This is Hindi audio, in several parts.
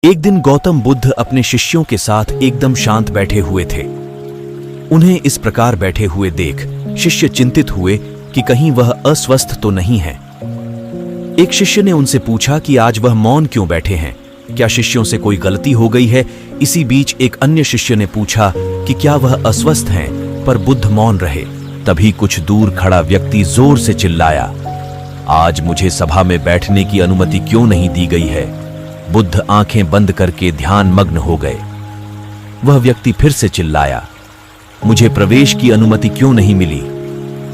एक दिन गौतम बुद्ध अपने शिष्यों के साथ एकदम शांत बैठे हुए थे। उन्हें इस प्रकार बैठे हुए देख शिष्य चिंतित हुए कि कहीं वह अस्वस्थ तो नहीं है। एक शिष्य ने उनसे पूछा कि आज वह मौन क्यों बैठे हैं, क्या शिष्यों से कोई गलती हो गई है। इसी बीच एक अन्य शिष्य ने पूछा कि क्या वह अस्वस्थ हैं, पर बुद्ध मौन रहे। तभी कुछ दूर खड़ा व्यक्ति जोर से चिल्लाया, आज मुझे सभा में बैठने की अनुमति क्यों नहीं दी गई है। बुद्ध आंखें बंद करके ध्यान मग्न हो गए। वह व्यक्ति फिर से चिल्लाया, मुझे प्रवेश की अनुमति क्यों नहीं मिली।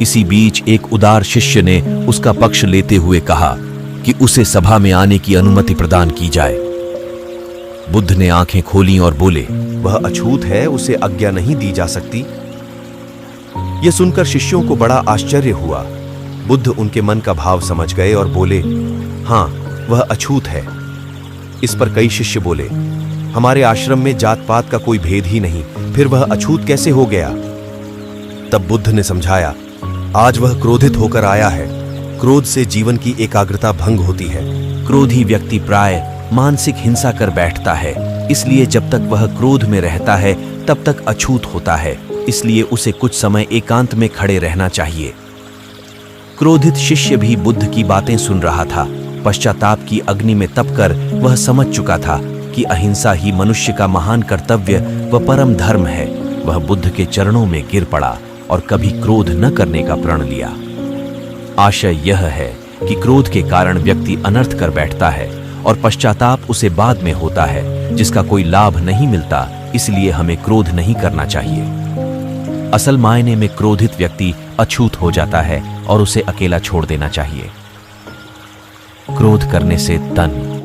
इसी बीच एक उदार शिष्य ने उसका पक्ष लेते हुए कहा कि उसे सभा में आने की अनुमति प्रदान की जाए। बुद्ध ने आंखें खोलीं और बोले, वह अछूत है, उसे आज्ञा नहीं दी जा सकती। यह सुनकर शिष्यों को बड़ा आश्चर्य हुआ। बुद्ध उनके मन का भाव समझ गए और बोले, हां, वह अछूत है। इस पर कई शिष्य बोले, हमारे आश्रम में जात पात का कोई भेद ही नहीं, फिर वह अछूत कैसे हो गया। तब बुद्ध ने समझाया, आज वह क्रोधित होकर आया है। क्रोध से जीवन की एकाग्रता भंग होती है। क्रोधी व्यक्ति प्राय मानसिक हिंसा कर बैठता है, इसलिए जब तक वह क्रोध में रहता है तब तक अछूत होता है। इसलिए उसे कुछ समय एकांत में खड़े रहना चाहिए। क्रोधित शिष्य भी बुद्ध की बातें सुन रहा था। पश्चाताप की अग्नि में तपकर वह समझ चुका था कि अहिंसा ही मनुष्य का महान कर्तव्य व परम धर्म है। वह बुद्ध के चरणों में गिर पड़ा और कभी क्रोध न करने का प्रण लिया। आशय यह है कि क्रोध के कारण व्यक्ति अनर्थ कर बैठता है और पश्चाताप उसे बाद में होता है, जिसका कोई लाभ नहीं मिलता। इसलिए हमें क्रोध नहीं करना चाहिए। असल मायने में क्रोधित व्यक्ति अछूत हो जाता है और उसे अकेला छोड़ देना चाहिए। क्रोध करने से तन